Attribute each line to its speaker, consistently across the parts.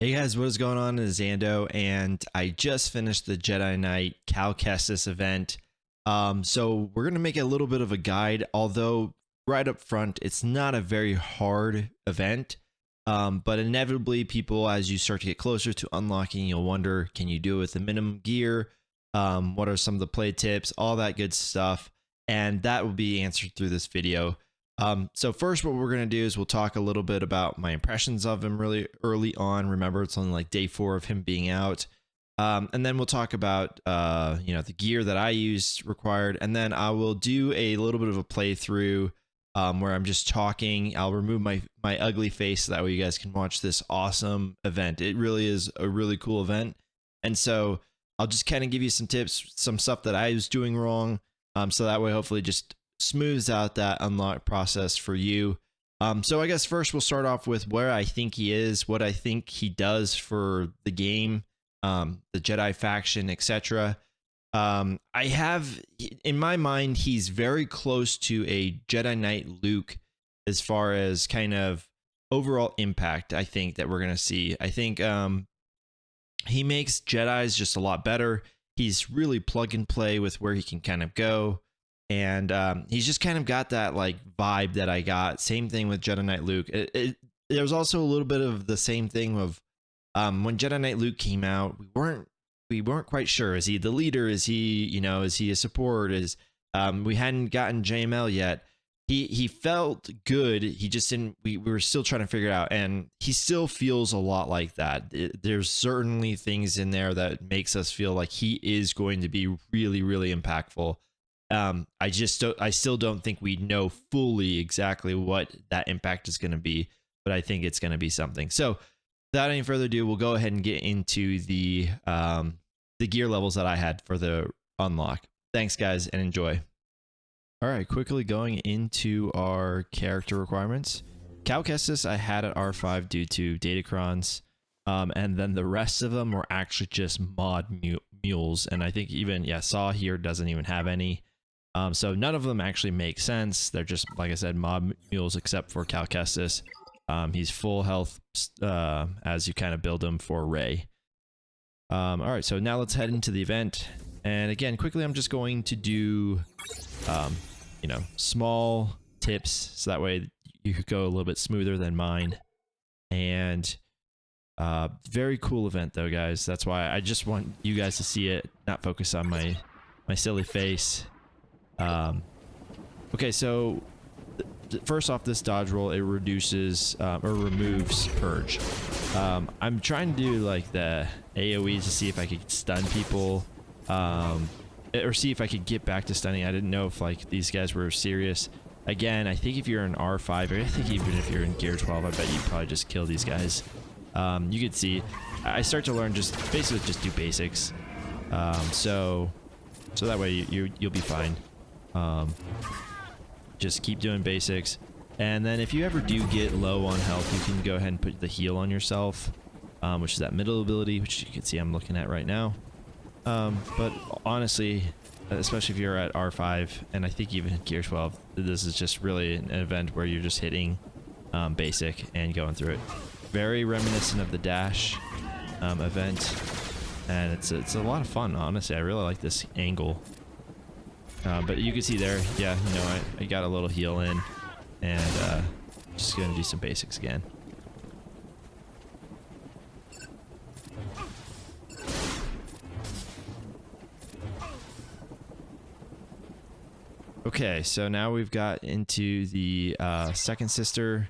Speaker 1: Hey guys, what is going on? It's Zando, and I just finished the Jedi Knight Kestis event. So we're gonna make a little bit of a guide, although right up front, it's not a very hard event. But inevitably, people, as you start to get closer to unlocking, you'll wonder, can you do it with the minimum gear? What are some of the play tips? All that good stuff, and that will be answered through this video. So first, what we're going to do is we'll talk a little bit about my impressions of him really early on. Remember, it's only like day 4 of him being out. And then we'll talk about, the gear that I used required. And then I will do a little bit of a playthrough where I'm just talking. I'll remove my ugly face so that way you guys can watch this awesome event. It really is a really cool event. And so I'll just kind of give you some tips, some stuff that I was doing wrong. So that way, hopefully just smooths out that unlock process for you. So I guess first we'll start off with where I think he is, what I think he does for the game, the Jedi faction, etc. I have, in my mind, he's very close to a Jedi Knight Luke as far as kind of overall impact, I think, that we're going to see. I think he makes Jedis just a lot better. He's really plug and play with where he can kind of go. And he's just kind of got that like vibe that I got. Same thing with Jedi Knight Luke. There was also a little bit of the same thing of when Jedi Knight Luke came out, we weren't quite sure. Is he the leader? Is he, is he a support? We hadn't gotten JML yet. He felt good. He just didn't. We were still trying to figure it out, and he still feels a lot like that. There's certainly things in there that makes us feel like he is going to be really, really impactful. I still don't think we know fully exactly what that impact is going to be, but I think it's going to be something. So without any further ado, we'll go ahead and get into the gear levels that I had for the unlock. Thanks guys, and enjoy. All right, quickly going into our character requirements. Kestis I had at R5 due to datacrons, and then the rest of them were actually just mod mules, and I think even Saw here doesn't even have any. So none of them actually make sense. They're just, like I said, mob mules except for Kestis. He's full health as you kind of build him for Rey. All right, so now let's head into the event. And again, quickly, I'm just going to do, small tips so that way you could go a little bit smoother than mine. And very cool event though, guys. That's why I just want you guys to see it, not focus on my silly face. Okay, so first off, this dodge roll, it reduces or removes purge. I'm trying to do like the AoE to see if I could stun people, or see if I could get back to stunning. I didn't know if like these guys were serious. Again, I think if you're in R5, or I think even if you're in Gear 12, I bet you probably just kill these guys. You could see I start to learn just basically just do basics, so that way you'll be fine. Just keep doing basics, and then if you ever do get low on health, you can go ahead and put the heal on yourself, which is that middle ability, which you can see I'm looking at right now. But honestly, especially if you're at R5, and I think even Gear 12, this is just really an event where you're just hitting basic and going through it. Very reminiscent of the dash event, and it's a lot of fun. Honestly, I really like this angle. But you can see there, I got a little heal in, and just gonna do some basics again. Okay, so now we've got into the second sister,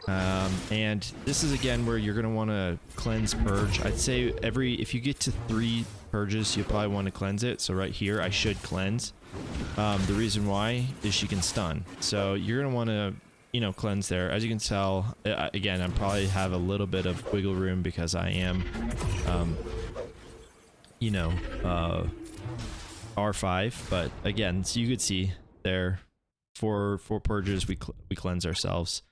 Speaker 1: and this is again where you're gonna want to cleanse purge. I'd say if you get to 3 purges, you'll probably want to cleanse it. So right here, I should cleanse. The reason why is she can stun, so you're gonna want to cleanse there. As you can tell, again, I probably have a little bit of wiggle room because I am R5, but again, so you could see there, for purges we cleanse ourselves.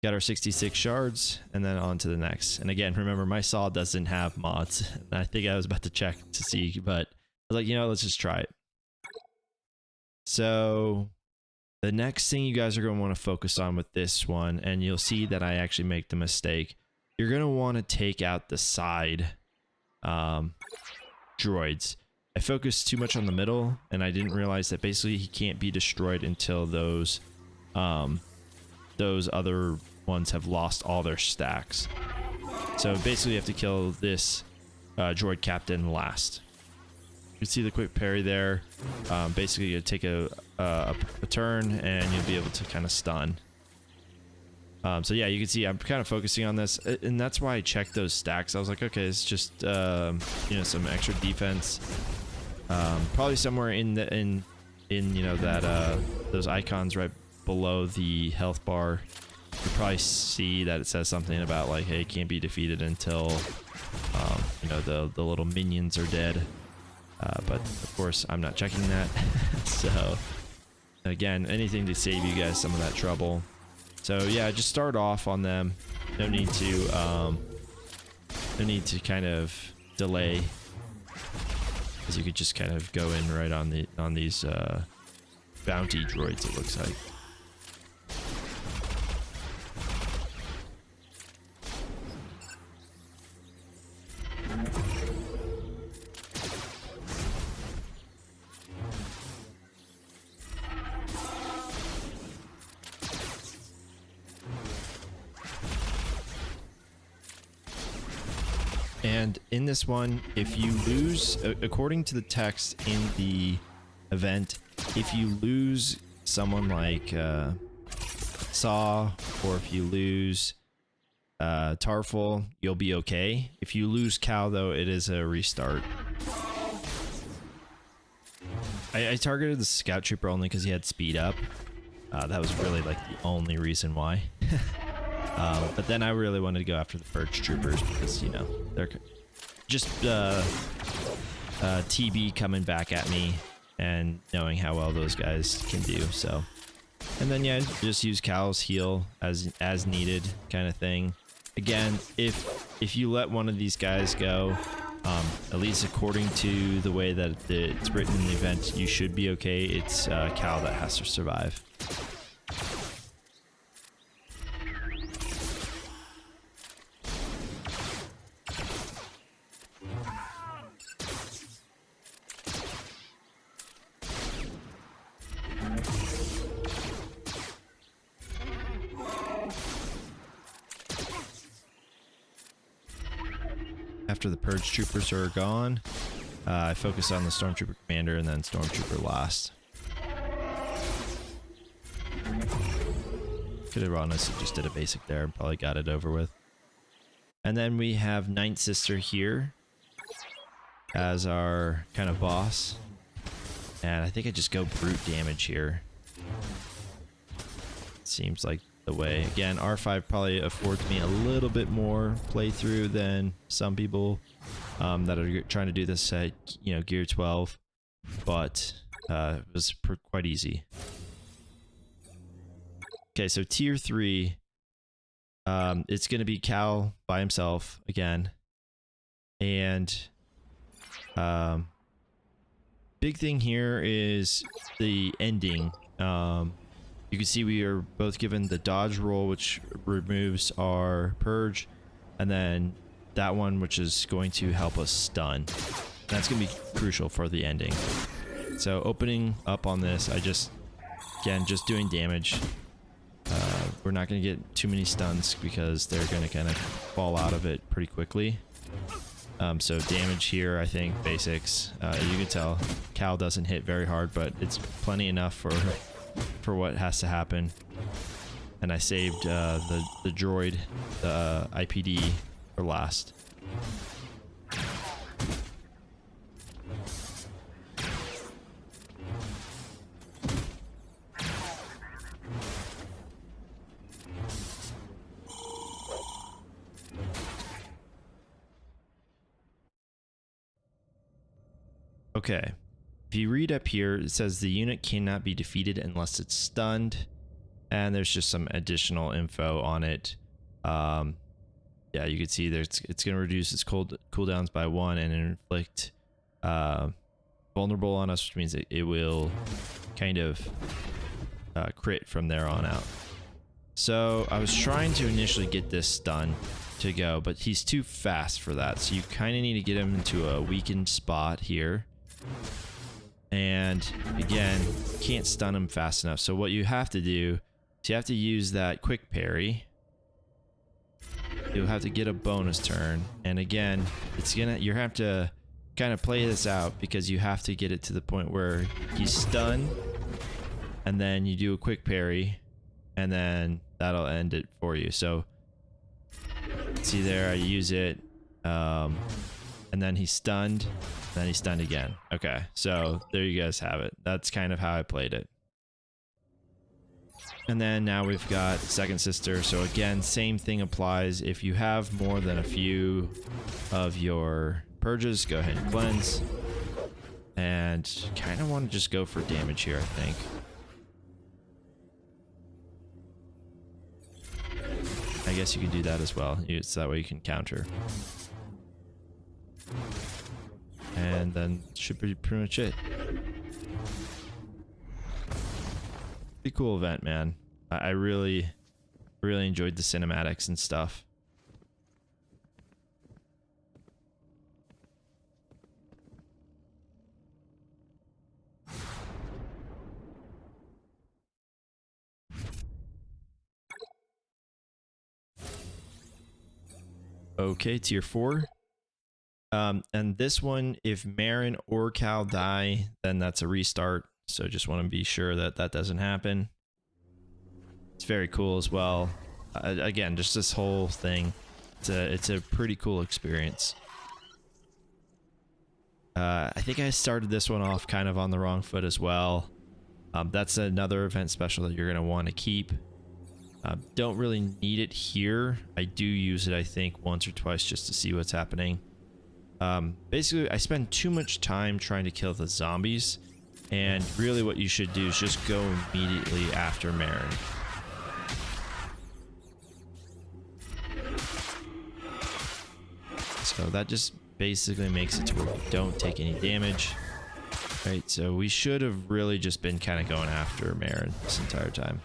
Speaker 1: Got our 66 shards, and then on to the next. And again, remember, my saw doesn't have mods. I think I was about to check to see, but I was like, let's just try it. So the next thing you guys are going to want to focus on with this one, and you'll see that I actually make the mistake you're going to want to take out the side droids. I focused too much on the middle, and I didn't realize that basically he can't be destroyed until those other ones have lost all their stacks. So basically you have to kill this droid captain last. You can see the quick parry there. Basically you take a turn and you'll be able to kind of stun. So yeah, you can see I'm kind of focusing on this, and that's why I checked those stacks. I was like, okay, it's just you know, some extra defense. Probably somewhere in you know, that those icons right below the health bar. You probably see that it says something about like, hey, can't be defeated until you know, the little minions are dead. But of course I'm not checking that. So again, anything to save you guys some of that trouble. So yeah, just start off on them. No need to kind of delay, because you could just kind of go in right on these bounty droids, it looks like. And in this one, if you lose, according to the text in the event, if you lose someone like Saw, or if you lose Tarful, you'll be okay. If you lose Cal, though, it is a restart. I targeted the Scout Trooper only because he had speed up. That was really like the only reason why. But then I really wanted to go after the Purge Troopers because, you know, they're just TB coming back at me and knowing how well those guys can do. So, and then yeah, just use Cal's heal as needed kind of thing. Again, if you let one of these guys go, at least according to the way that it's written in the event, you should be okay. It's Cal that has to survive. After the Purge Troopers are gone, I focus on the Stormtrooper Commander and then Stormtrooper last. Could have honestly just did a basic there and probably got it over with. And then we have Ninth Sister here as our kind of boss. And I think I just go brute damage here. Seems like the way. Again, R5 probably affords me a little bit more playthrough than some people that are trying to do this at, you know, Gear 12, but it was quite easy. Okay, so Tier 3, it's going to be Cal by himself again, and big thing here is the ending. You can see we are both given the dodge roll, which removes our purge, and then that one, which is going to help us stun. That's going to be crucial for the ending. So opening up on this, just doing damage. We're not going to get too many stuns because they're going to kind of fall out of it pretty quickly. So damage here, I think basics. You can tell Cal doesn't hit very hard, but it's plenty enough for what has to happen. And I saved the droid, the IPD, for last. Okay. If you read up here, it says the unit cannot be defeated unless it's stunned, and there's just some additional info on it. Yeah, you can see it's going to reduce its cooldowns by 1 and inflict vulnerable on us, which means it will kind of crit from there on out. So I was trying to initially get this stun to go, but he's too fast for that. So you kind of need to get him into a weakened spot here. And again, can't stun him fast enough. So what you have to do is you have to use that quick parry. You'll have to get a bonus turn. And again, you have to kind of play this out because you have to get it to the point where he's stunned. And then you do a quick parry. And then that'll end it for you. So see there, I use it. And then he's stunned. Then he's stunned again. Okay, so there you guys have it. That's kind of how I played it. And then now we've got Second Sister. So again, same thing applies. If you have more than a few of your purges, go ahead and cleanse. And kind of want to just go for damage here, I think. I guess you can do that as well. So that way you can counter. And then should be pretty much it. Pretty cool event, man. I really enjoyed the cinematics and stuff. Okay, tier 4. And this one, if Marin or Cal die, then that's a restart. So just want to be sure that that doesn't happen. It's very cool as well. Again, just this whole thing. It's a pretty cool experience. I think I started this one off kind of on the wrong foot as well. That's another event special that you're going to want to keep. Don't really need it here. I do use it, I think, once or twice just to see what's happening. Basically, I spend too much time trying to kill the zombies, and really what you should do is just go immediately after Marin. So that just basically makes it to where we don't take any damage. Right, so we should have really just been kind of going after Marin this entire time.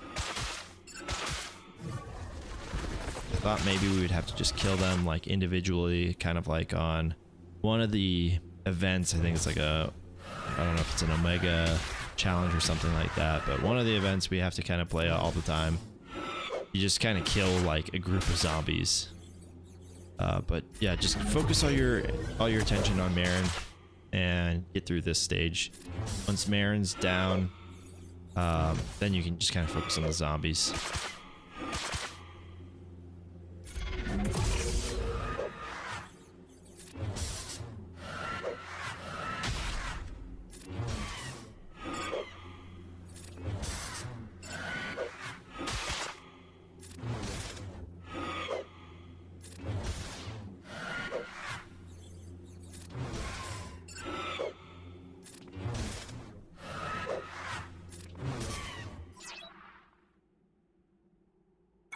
Speaker 1: I thought maybe we would have to just kill them like individually, kind of like on one of the events. I think it's like I don't know if it's an Omega challenge or something like that, but one of the events we have to kind of play all the time. You just kind of kill like a group of zombies. But yeah, just focus all your attention on Marin and get through this stage. Once Marin's down, then you can just kind of focus on the zombies.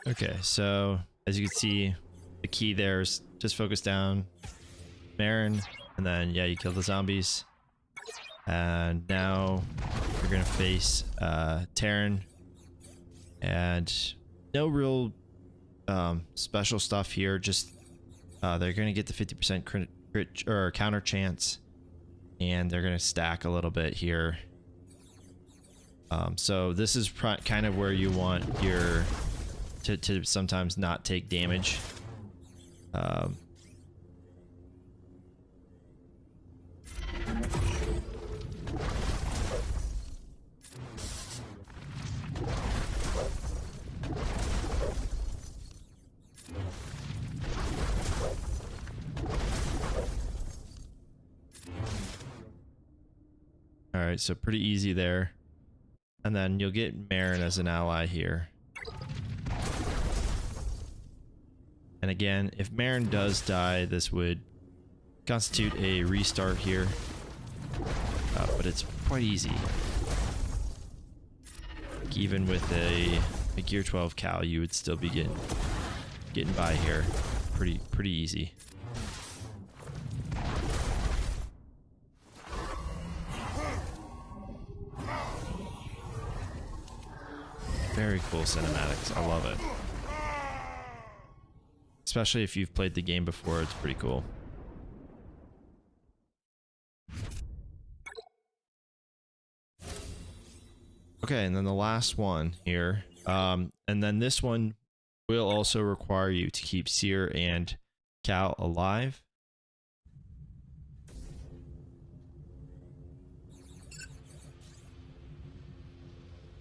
Speaker 1: Okay, so as you can see, the key there is just focus down Marin, and then yeah, you kill the zombies. And now you're gonna face Terran, and no real special stuff here. Just they're gonna get the 50% crit or counter chance, and they're gonna stack a little bit here. So this is kind of where you want your to sometimes not take damage. All right, so pretty easy there. And then you'll get Marin as an ally here. And again, if Marin does die, this would constitute a restart here. But it's quite easy. Like even with a Gear 12 Cal, you would still be getting by here. Pretty easy. Very cool cinematics. I love it. especially if you've played the game before. It's pretty cool. Okay, and then the last one here, and then this one will also require you to keep Seer and Cal alive.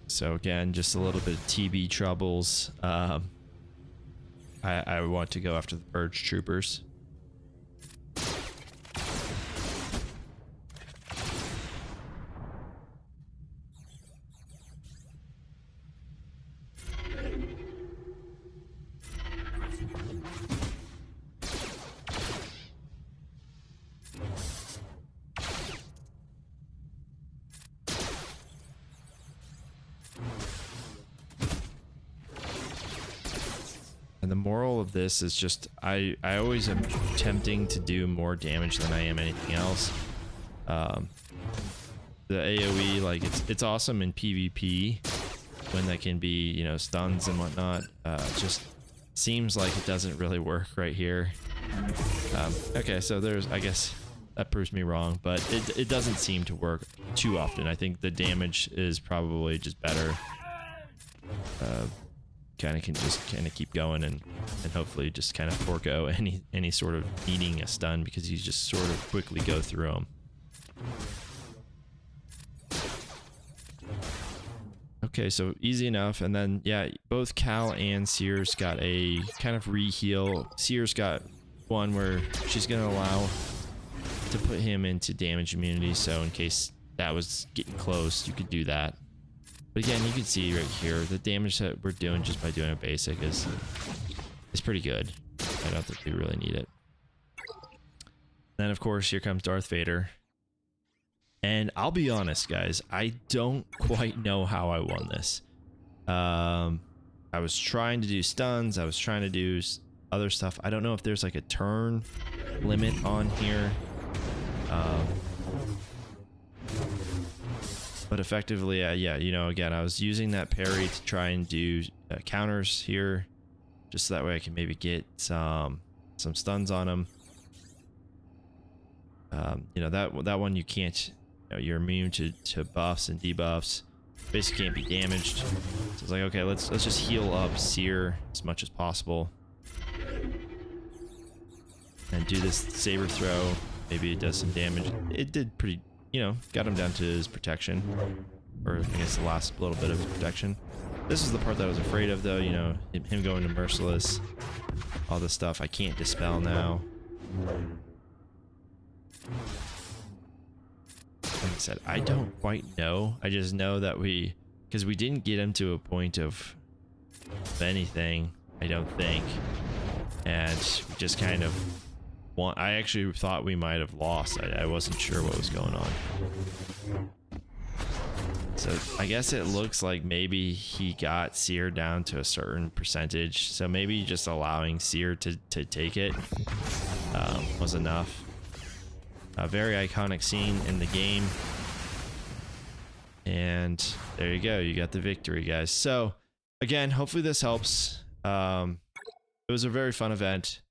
Speaker 1: So again, just a little bit of TB troubles. I want to go after the Purge Troopers. And the moral of this is just, I always am attempting to do more damage than I am anything else. The AoE, like, it's awesome in PvP when that can be, you know, stuns and whatnot. It just seems like it doesn't really work right here. Okay, so there's, I guess that proves me wrong, but it doesn't seem to work too often. I think the damage is probably just better. Kind of keep going and hopefully just kind of forego any sort of needing a stun, because you just sort of quickly go through them. Okay, so easy enough. And then yeah, both Cal and Sears got a kind of re-heal. Sears got one where she's gonna allow to put him into damage immunity, so in case that was getting close, you could do that. But again, you can see right here, the damage that we're doing just by doing a basic is pretty good. I don't think we really need it. Then of course, here comes Darth Vader. And I'll be honest, guys, I don't quite know how I won this. I was trying to do stuns, I was trying to do other stuff. I don't know if there's like a turn limit on here. But effectively, yeah, you know, again, I was using that parry to try and do counters here, just so that way I can maybe get some stuns on them. You know, that one you can't, you know, you're immune to buffs and debuffs. Basically can't be damaged. So it's like, okay, let's just heal up Seer as much as possible. And do this saber throw. Maybe it does some damage. It did pretty, you know, got him down to his protection, or I guess the last little bit of his protection. This is the part that I was afraid of, though, you know, him going to Merciless, all this stuff I can't dispel now. Like I said, I don't quite know. I just know that because we didn't get him to a point of anything, I don't think, and we just kind of I actually thought we might have lost. I wasn't sure what was going on. So I guess it looks like maybe he got Seer down to a certain percentage. So maybe just allowing Seer to take it was enough. A very iconic scene in the game. And there you go. You got the victory, guys. So again, hopefully this helps. It was a very fun event.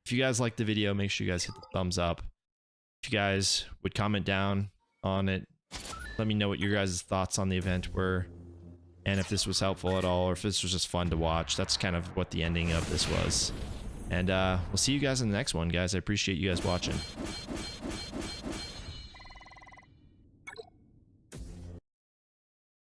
Speaker 1: If you guys liked the video, make sure you guys hit the thumbs up. If you guys would comment down on it, let me know what your guys' thoughts on the event were, and if this was helpful at all, or if this was just fun to watch. That's kind of what the ending of this was. And we'll see you guys in the next one, guys. I appreciate you guys watching.